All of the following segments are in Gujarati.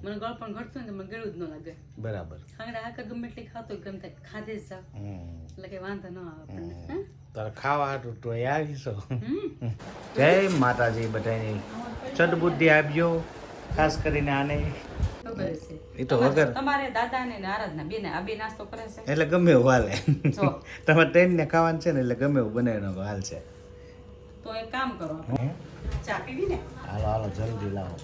મને ગળ પણ ઘટતું ને તો મને ગળું જ ન લાગે. બરાબર. ખાંગડા આકર ગમે એટલી ખાતો ગમે તે ખાધે જ જાવ એટલે કે વાંધો ન આવે આપણને. તારે ખાવા હાટું તો આવીશો. જય માતાજી બધાની સદબુદ્ધિ આપજો, ખાસ કરીને આને. એ તો વગર તમારે દાદા ને આરાધના બેને આ બે નાસ્તો કરે છે એટલે ગમે એવું હાલે. જો તમારે ટ્રેન ને ખાવાનું છે ને એટલે ગમે એવું બનાવીને હાલ છે. તો એક કામ કરો, ચા પીવી ને? હાલો હાલો જલ્દી લાવો.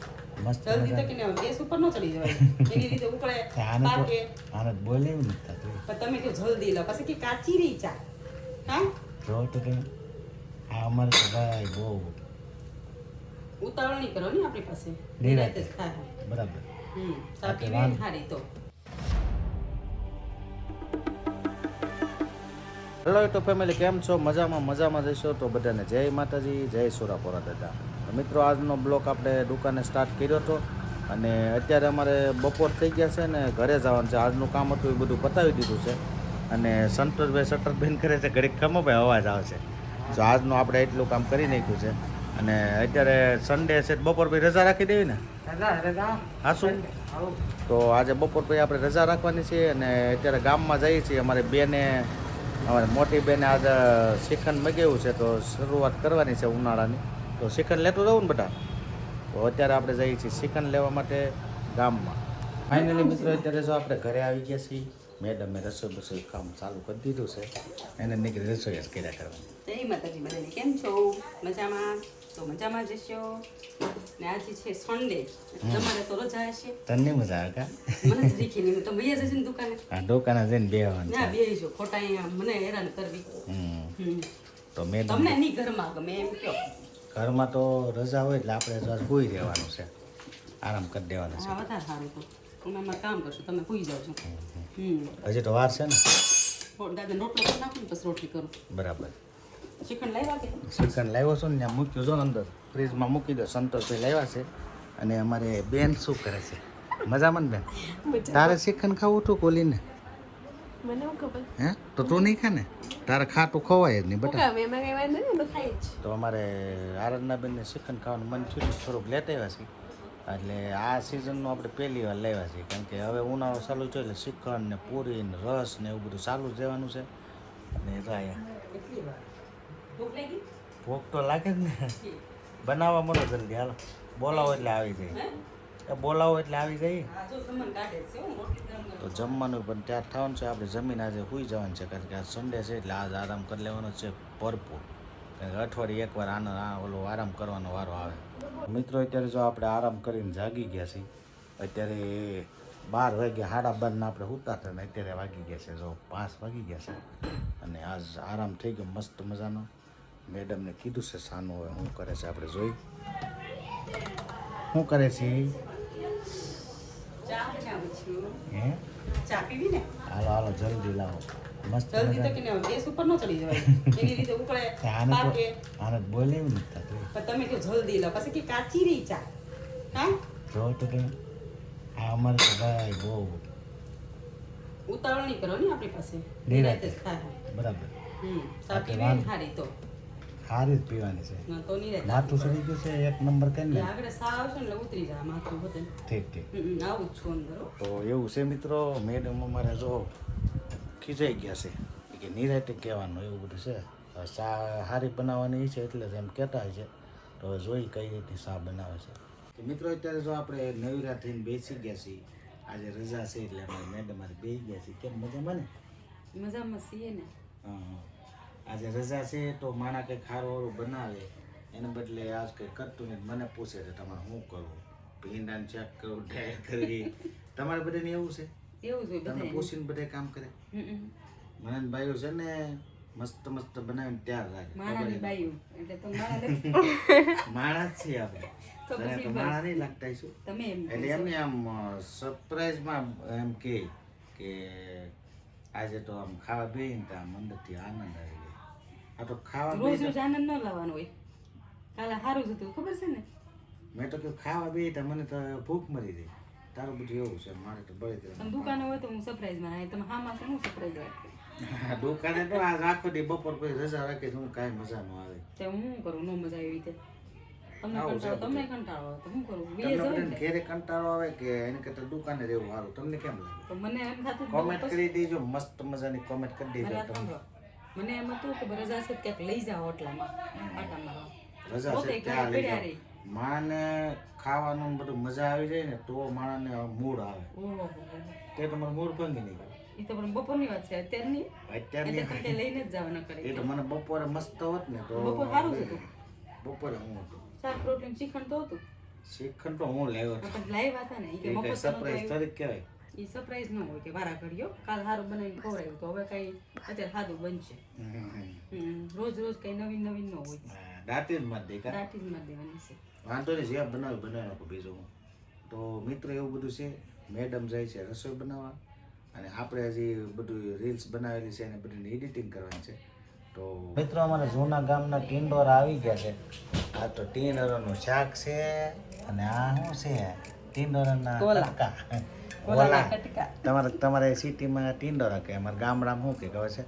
મસ્ત જલ્દી તો કે ને ગેસ ઉપર ન ચડી જવાય, એની રીતે ઉકળે પાકે. આને બોલે એવું નથી થતું. પણ તમે કે જલ્દી લો, પછી કે કાચી રહી ચા. હા જો તો કે આ અમારે તો ભાઈ બહુ ઉતાવળ નહીં કરો ને આપણી પાસે, નિરાંતે નિરાંતે જ ખાય. બરાબર. ચા પીવી ને સારી તો. હેલો તો ફેમિલી, કેમ છો? મજામાં જશો તો બધાને જય માતાજી, જય સુરાપોરા દાદા. મિત્રો, આજનો બ્લોક આપણે દુકાને સ્ટાર્ટ કર્યો હતો અને અત્યારે અમારે બપોર થઈ ગયા છે ને ઘરે જવાનું છે. આજનું કામ હતું એ બધું પતાવી દીધું છે અને સંતોષભાઈ શટર બંધ કરે છે, ઘડીક ખમો ભાઈ અવાજ આવે છે. જો આજનું આપણે એટલું કામ કરી નાખ્યું છે અને અત્યારે સન્ડે છે, બપોર પછી રજા રાખી દેવી ને? હા શું? તો આજે બપોર પછી આપણે રજા રાખવાની છે અને અત્યારે ગામમાં જઈએ છીએ. અમારે બેને, અમારી મોટી બેને આજે શ્રીખંડ મગાવ્યું છે તો શરૂઆત કરવાની છે ઉનાળાની. તો શ્રીખંડ લેતું જવું ને બધા. તો અત્યારે આપણે જઈએ છીએ શ્રીખંડ લેવા માટે ગામમાં. ફાઇનલી મિત્રો, અત્યારે જો આપણે ઘરે આવી ગયા છીએ. મેડમે રસોઈ કામ ચાલુ કરી દીધું છે, એને નીકળી રસોઈ જ કર્યા કરવાની. જય માતાજી બધાને, કેમ છો? મજામાં? તો મજામાં જશો ને. આજે છે સન્ડે, તમારે તો રજા હશે. તને મજા આવે કા? મને જરીકે નહીં, તમે ભૈયા જશે ને દુકાને? હા, દુકાને જઈને બેહવાનું ના બેહીજો, ખોટા અહીંયા મને હેરાન કરવી. તો મેડમ તમને નહીં ઘરમાં ગમે એમ કહો. ઘરમાં તો રજા હોય એટલે આપણે જો સૂઈ રહેવાનું છે, આરામ કરી દેવાનો છે. હા, વધારે સારું. તો અમે અમારે કામ કરશું, તમે સૂઈ જાઓ છો. હજી તો વાર છે ને. દાદા રોટલો કરી નાખું ને પછી રોટલી કરું. બરાબર. શ્રીખંડ લાવ્યા કે? શ્રીખંડ લાવ્યો છો ને, ત્યાં મૂક્યું છો ને અંદર ફ્રીજમાં મૂકી દો. સંતોષભાઈ લાવ્યા છે અને અમારે બેન શું કરે છે? મજામાં ને બેન? તારે શ્રીખંડ ખાવું હતું કોલીને? મને ખબર. હે તો તું નહીં ખા ને? તારે ખાટું ખવાય જ નહીં બટા. એમાં કઈ વાંધો નહીં, તો ખાઈ જ. તો અમારે આરાધના બેનને શ્રીખંડ ખાવાનું મન થયું, થોડુંક લેતા આવ્યા છીએ. એટલે આ સિઝનનું આપણે પહેલી વાર લાવ્યા છીએ, કારણ કે હવે ઉનાળો ચાલુ છે એટલે શ્રીખંડ ને પૂરી ને રસ ને એવું બધું ચાલુ જ રહેવાનું છે. અને જો અહીંયા ભૂખ તો લાગે જ ને. બનાવવા મળો જલ્દી, હાલો. બોલાવો એટલે આવી જાય. બોલાવો એટલે આવી જાય. તો જમવાનું પણ ત્યાં થવાનું છે. આપણે જમીન આજે સૂઈ જવાનું છે, કારણ કે આ સન્ડે છે એટલે આજ આરામ કરી લેવાનો છે ભરપૂર. કારણ કે અઠવાડિયે એકવાર ઓલો આરામ કરવાનો વારો આવે. મિત્રો, અત્યારે જો આપણે આરામ કરીને જાગી ગયા છીએ. અત્યારે 12 વાગ્યા, 12:30 આપણે સૂતા હતા ને અત્યારે વાગી ગયા છે જો 5 વાગી ગયા છે. અને આજ આરામ થઈ ગયો મસ્ત મજાનો. મેડમને કીધું છે સાનું હવે શું કરે છે આપણે જોઈ. શું કરે છે? ચા બનાવું છું. હે ચા પીવી ને? હાલો હાલો જલ્દી લાવો. મસ્ત જલ્દી તો કે ને ગેસ ઉપર ન ચડી જવાય, એની રીતે ઉકળે પાકે. આને બોલે એવું નથી થતું. પણ તમે કે જલ્દી લો, પછી કે કાચી રહી ચા. હા જો તો કે આ અમારે તો ભાઈ બહુ ઉતાવળ નહીં કરો ને આપણી પાસે, નિરાંતે નિરાંતે જ ખાય. બરાબર. ચા પીવી ને સારી તો. સારી જ પીવાની છે. ના તો નિરાંતે. માથું ચડી ગયું છે એક નંબર કરીને. એટલે આગળ સા આવશે ને એટલે ઉતરી જાય માથું બધે. ઠીક ઠીક. આવું જ છું અંદર. તો એવું છે મિત્રો, મેડમ અમારે જો ખીજાઈ ગયા છે કે નિરાંતે કહેવાનું એવું બધું છે. ચા સારી બનાવવાની છે એટલે જ એમ કહેતા હોય છે. તો હવે જોઈ કઈ રીતની ચા બનાવે છે. મિત્રો, અત્યારે જો આપણે નવીરા થઈને બેસી ગયા છીએ. આજે રજા છે એટલે અમે મેડમ આજે બેસી ગયા છીએ. કેમ મજામાં ને? મજામાં છીએ ને. હા, આજે રજા છે તો માણા કંઈક ખારું બનાવે એને બદલે આજ કંઈ કરતું નહીં. મને પૂછે છે તમારે શું કરવું, ભીંડાને ચેક કરવું, ઢેર કરવી. તમારે બધાને એવું છે? એવું જ હોય તમને બધાય. પૂછીને બધા કામ કરે. મને બાઈઓ છે ને મસ્ત મસ્ત બનાવીને તૈયાર રાખે. માણાની બાયું એટલે તો માણા માણા જ છીએ આપણે. તો તને પછી તો માણા નહીં લાગતા શું? તમે એમ એટલે એમને આમ સરપ્રાઈઝમાં એમ કે આજે તો આમ ખાવા બેહીને તો આમ અંદરથી આનંદ આવી જાય. આ તો ખાવા રોજ બે રોજ આનંદ ન લાવવાનો હોય. કાલે સારું જ હતું ખબર છે ને. મેં તો કહ્યું ખાવા બે તો મને તો ભૂખ મરી જાય. તારું બધું એવું છે, મારે તો બળી તમે જાય. દુકાને હોય તો હું સરપ્રાઈઝમાં આવે, તમે હામાં છો હું સરપ્રાઈઝ રાખી. દુકાને તો આજ આખો દી બપોર પછી રજા રાખી હું કાંઈ મજા ન આવે. તે હું શું કરું, નો મજા આવી રીતે. તમને આવું છે કંટાળો તમને કંટાળો આવે તો શું કરું બે તમને જવાય બધાને ને ઘેરે કંટાળો આવે કે એને કરતા દુકાને રહેવું સારું તમને કેમ લાગે તો મને એમ થતું જ કોમેન્ટ કરી દેજો મસ્ત મજાની કોમેન્ટ કરી દેજો મને તમે સાંભળો મને એમ હતું કે રજા છે ક્યાંક લઈ જાઓ હોટલામાં આટા મારવા રજા પોતે છે ઘરે ત્યાં લઈ પડ્યા જાઓ રહી માને ખાવાનું બધું મજા આવી જાય ને તો માણસને મૂડ આવે ઓહો તે તમારું મૂડ ભંગી નહીં ગયું એ તો પણ બપોરની વાત છે અત્યારની અત્યારની એટલે તમે લઈને જ જવાના કરે એ તો મને બપોરે મસ્ત હોત ને તો બપોર સારું જ હતું બપોરે હું હતું શાક રોટલી શ્રીખંડ તો હતું શ્રીખંડ તો હું લાવ્યો હતો આપણે લાવ્યા હતા ને એ કે એ કઈ મફત સરપ્રાઈઝ તરીકે કહેવાય એ સરપ્રાઈઝ ન હોય કે વારા ઘડીઓ કાલ સારું બનાવીને ખવડાવ્યું તો હવે કઈ અત્યારે સાદું બનશે રોજ રોજ કઈ નવીન નવીન ન હોય દાંતી જ માર દે કા દાટી જ મારી દેવાની છે વાંધો નહીં જે બનાવી નાખો બીજું હું તો મિત્રો એવું બધું છે મેડમ જાય છે રસોઈ બનાવવા અને આપણે હજી બધું રીલ્સ બનાવેલી છે અને બધી એડિટિંગ કરવાની છે તો મિત્રો અમારા જૂના ગામના ટીંડોરા આવી ગયા છે આ તો ટીંડોરાનું શાક છે અને આ શું છે ટીંડોરાના કોલા. કટકા કોલાના કટકા. તમારે સિટીમાં ટીંડોરા કે અમારા ગામડામાં શું કે ખબર છે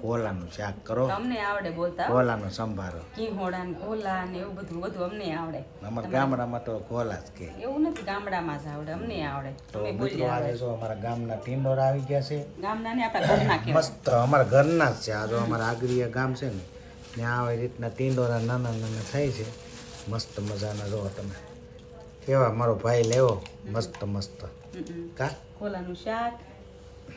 કોલાનું શાક કરો અમને આવડે બોલતા કોલાનો સંભારો ઘીહોડા ને કોલા ને એવું બધું અમને આવડે અમારા ગામડામાં તો કોલા જ કે એવું નથી ગામડામાં જ આવડે અમને આવડે તો અમે મિત્રો બોલીએ આજે જો અમારા ગામના ટીંડોરા આવી ગયા છે ગામના ને આપણા ઘરના કહેવાય મસ્ત અમારા ઘરના જ છે આ જો અમારા આગરિયા ગામ છે ને ત્યાં આવી રીતના ટીંડોરા નાના નાના થાય છે મસ્ત મજાના જો તમે કેવા મારો ભાઈ લેવો મસ્ત મસ્ત કા કોલાનું શાક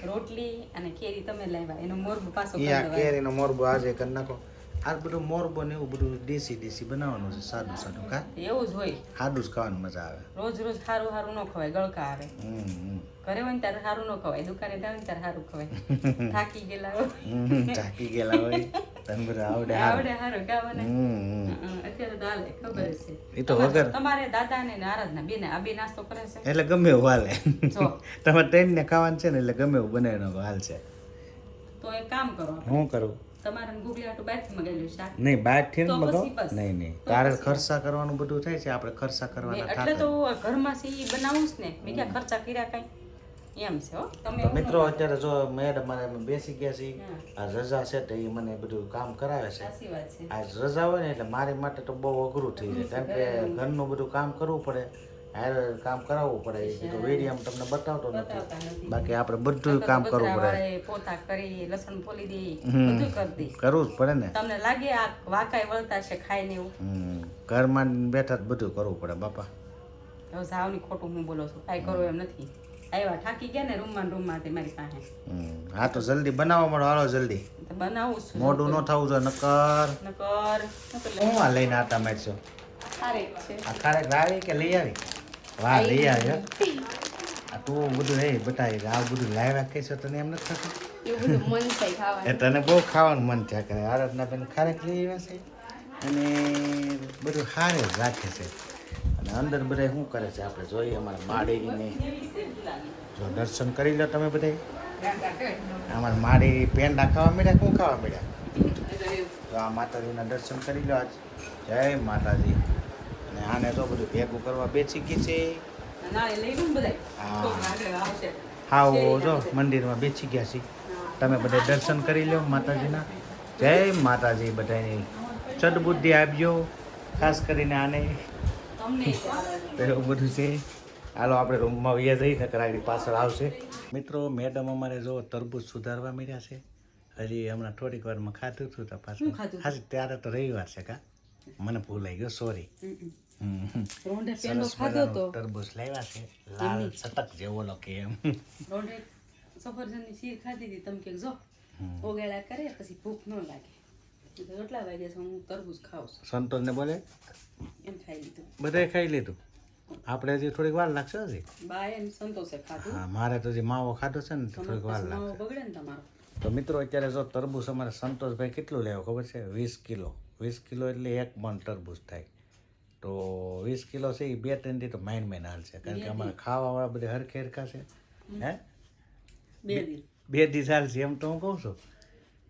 રોટલી અને કેરી તમે લાવ્યા એનો મોરબો પાછો ઈ કરી આ દેવાનો. કેરીનો મોરબો આજે કરી નાખો આ બધું મોરબો ને એવું બધું દેશી બનાવવાનું છે સાદું સાદું કા એવું જ હોય સાદું જ ખાવાની મજા આવે રોજ રોજ સારું સારું ન ખવાય ગળકા આવે હમ ઘરે હોય ને ત્યારે સારું ન ખવાય દુકાને જાવ ને ત્યારે સારું ખવાય થાકી ગયેલા હોય ચાકી ગયેલા હોય તને બધું આવડે આવડે સારું ગાવાને હમ અત્યારે તો હાલે ખબર છે એ તો વગર તમારે દાદા ને આરાધના બેને આ બે નાસ્તો કરે છે એટલે ગમે એવું હાલે જો તમારે ટ્રેન ને ખાવાનું છે ને એટલે ગમે એવું બનાવી નાખો હાલ છે તો એક કામ કરો હું કરું તમારે ગુગલી આટું બહારથી મગાવેલું શાક નહીં બહારથી તો મગાવો પછી બસ. નહીં તારે ખર્ચા કરવાનું બધું થાય છે આપણે ખર્ચા મેં કરવાના એટલે થતા તો ઘરમાં સી બનાવું જ ને મેં ક્યાં ખર્ચા કર્યા કઈ એમ છે હો તમે તો મિત્રો અત્યારે જો મેડમ મારે અમે બેસી ગયા છીએ આ રજા છે તો એ મને બધું કામ કરાવે છે સાચી વાત છે આ રજા હોય ને એટલે મારી માટે તો બહુ અઘરું થઈ જાય કારણ કે ઘરનું બધું કામ કરવું પડે હારે કામ કરાવવું પડે એ તો વિડીયો તમને બતાવતો નથી બતાવતા નથી બાકી આપણે બધું કામ કરવું પડે વાળે પોતા કરી લસણ ફોલી દે બધું કરી દે કરવું જ પડે ને તમને લાગે આ વાકાય વળતા છે ખાઈ ને એવું ઘરમાં બેઠા જ બધું કરવું પડે બાપા હવે સાવની ખોટું હું બોલો છું કાંઈ કરું એમ નથી આવ્યા થાકી ગયા ને રૂમમાં તે મારી પાસે હા તો જલ્દી બનાવવા મળો હાલો જલ્દી તો બનાવું છું મોઢું ન થવું જોઈએ નકર નકર હું આ લઈને આટા મારશો સારી છે આ ખારેક લાવી કે લઈ આવી વાહ લઈ આવી હો. આ તું બધું હે બતાવી આ બધું લાવ્યા કહેશો તને એમ નથી થતું એવું બધું મન થાય ખાવાનું એ તને બહુ ખાવાનું મન થયા કરે આરાધના બેન ખારેક લઈ આવ્યા છે અને બધું હારે જ રાખે છે અને અંદર બધા શું કરે છે આપણે જોઈએ અમારા માડીને જો દર્શન કરી લો તમે બધા અમારા માડી પેંડા ખાવા મળ્યા શું ખાવા મળ્યા તો આ માતાજીના દર્શન કરી લો આજ જય માતાજી અને આને તો બધું ભેગું કરવા બેસી ગઈ છે નાળે લઈ લઉં ને હા. બધાય આગળ આવશે આવો જો મંદિરમાં બેસી ગયા છીએ તમે બધા દર્શન કરી લો માતાજીના જય માતાજી બધાની સદબુદ્ધિ આપજો ખાસ કરીને આને તમને તો એવું બધું છે હાલો આપણે રૂમમાં વૈયા જઈ નકર આગળ પાછળ આવશે મિત્રો મેડમ અમારે જો તરબૂચ સુધારવા મળ્યા છે હજી હમણાં થોડીક વારમાં ખાધું હતું તો શું પાછું ખાધું? હા ત્યારે તો રવિવાર છે કા મને ભૂલાઈ ગયો સોરી રોંઢે પેંડો ખાધો તો તરબૂચ લાવ્યા છે લાલ સતક જેવો લો કે એમ રોંઢે સફરજનની શીર ખાધી હતી તમે કે જો ઓગાળા કરે પછી ભૂખ ન લાગે તો કેટલા વાગ્યા છે હું તરબૂચ ખાઉં છું સંતોષને બોલે એમ ખાઈ લીધું બધાએ ખાઈ લીધું આપણે હજી થોડીક વાર લાગશે હજી બાય એમ સંતોષે ખાધું હા મારે તો હજી માવો ખાધો છે ને તો થોડીક વાર માવો લાગશે બગડે ને તમારો તો મિત્રો અત્યારે જો તરબૂચ અમારે સંતોષભાઈ કેટલું લેવો ખબર છે 20 કિલો 20 કિલો એટલે 1 મણ તરબૂચ થાય તો 20 કિલો છે એ 2-3 દી તો માઇન હાલ છે કારણ કે અમારે ખાવાવાળા બધે હરખે હરખા છે હે 2 દિન 2 દી ચાલશે એમ તો હું કહું છું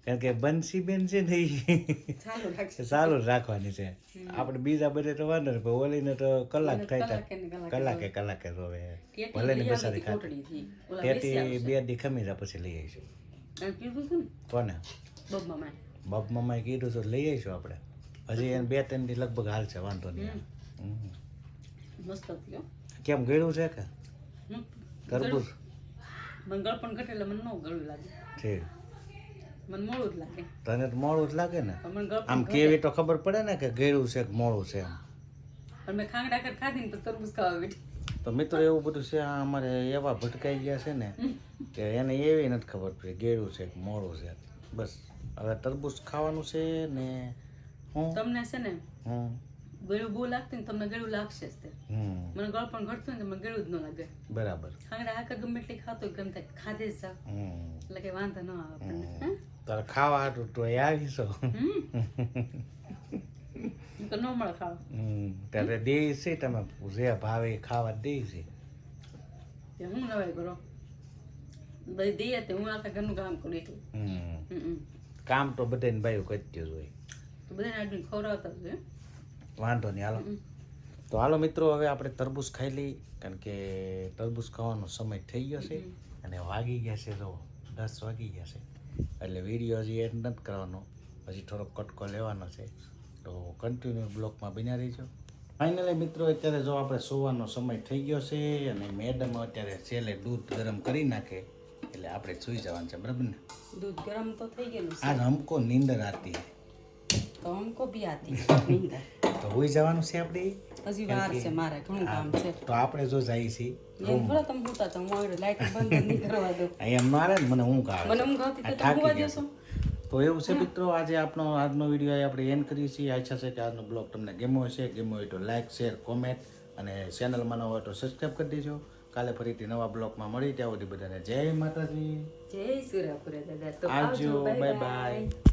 કારણ કે બંસી બેન છે ને ઈ ચાલુ રાખશે ચાલુ જ રાખવાની છે આપણે બીજા બધે તો વાંધો નહીં પણ ઓલીને તો કલાક થાય કલાકે ને કલાકે રોવે ટેટી ભલે ની લઈ બેસાડી આવી ખાતી કોટડીથી. ઓલા ટેટી બેસી 2 દી ખમી જાય પછી લઈ આવીશું અને કીધું હતું ને કોને બબમાં બાપ મમ્માએ કીધું તો લઈ આવીશું આપણે હજી એને 2-3 દી લગભગ હાલ છે વાંધો નહીં મસ્ત હતી હો. કેમ ગળ્યું છે કે હમ. તરબૂચ મને ગળપણ ઘટે એટલે મને ન ગળું લાગે, છે મને મોડું જ લાગે. તને તો મોડું જ લાગે ને પણ મને ગળપણ આમ ઘટે. કેવી તો ખબર પડે ને કે ગળ્યું છે કે મોડું છે એમ. પણ મેં ખાંગડા કર ખાધી ને પછી તરબૂચ ખાવા બેઠી. તો મિત્રો એવું બધું છે આ અમારે એવા ભટકાઈ ગયા છે ને કે એને એવી નથી ખબર પડી ગળ્યું છે કે મોડું છે. બસ હવે તરબૂચ ખાવાનું છે ને હું તમને છે ને હમ ગળું બહુ લાગતું ને તમને ગળું લાગશે જ તે. મને ગળપણ ઘટતું ને તો મને ગળું જ ન લાગે. બરાબર. ખાંગડા આકર ગમે એટલી ખાતો હોય, ગમે ત્યાં ખાધે જ જાવ એટલે કે વાંધો ન આવે આપણને. હે? તારે ખાવા હાટું તો એ આવીશો ઈ તો ન મળે ખાવા. ત્યારે દે છે તમે જે ભાવે એ ખાવા દે છે. તે હું નવાઈ કરો બધી દઈએ તે હું આખા ઘરનું કામ કરું એટલું. કામ તો બધાને ભાઈઓ કરતી જ હોય. તો બધાને આદમી ખવડાવતા જ હોય. વાંધો નહીં હાલો. તો હાલો મિત્રો હવે આપણે તરબૂચ ખાઈ લઈ કારણ કે તરબૂચ ખાવાનો સમય થઈ ગયો છે અને વાગી ગયા છે તો 10 વાગી ગયા છે એટલે વિડીયો હજી એડ નથી કરવાનો, હજી થોડોક કટકો લેવાનો છે તો કન્ટિન્યુ બ્લોકમાં બન્યા રહીજો. ફાઇનલી મિત્રો અત્યારે જો આપણે સુવાનો સમય થઈ ગયો છે અને મેડમ અત્યારે છેલ્લે દૂધ ગરમ કરી નાખે એટલે આપણે સૂઈ જવાનું છે બરાબર ને. દૂધ ગરમ તો થઈ ગયેલું છે આજ હમકો નીંદર આતી તો હમકો બી આતી નીંદર. તો હોઈ જવાનું છે આપણે. હજી વાર છે, મારે ઘણું કામ છે. તો આપણે જો જઈએ છીએ એમ થોડા તમે હોતા તો હું આગળ લાઈટ બંધ જ નહીં કરવા દઉં. એમ મારે ને મને ઊંઘ આવે મને ઊંઘ આવતી તો તમે થાકી હોવા ગયા દેશો. તો એવું છે મિત્રો આજે આજનો વિડીયો આપણે એન્ડ કરીએ છીએ. આશા છે કે આજનો બ્લોગ તમને ગમ્યો હશે. ગમ્યો હોય તો લાઈક શેર કોમેન્ટ અને ચેનલમાં ન હોય તો સબસ્ક્રાઈબ કરી દેજો. કાલે ફરીથી નવા બ્લોગમાં મળી ત્યાં સુધી બધાને જય માતાજી. જય સુરાપુરા દાદા. તો આવજો. આવજો. Bye bye bye. બાય.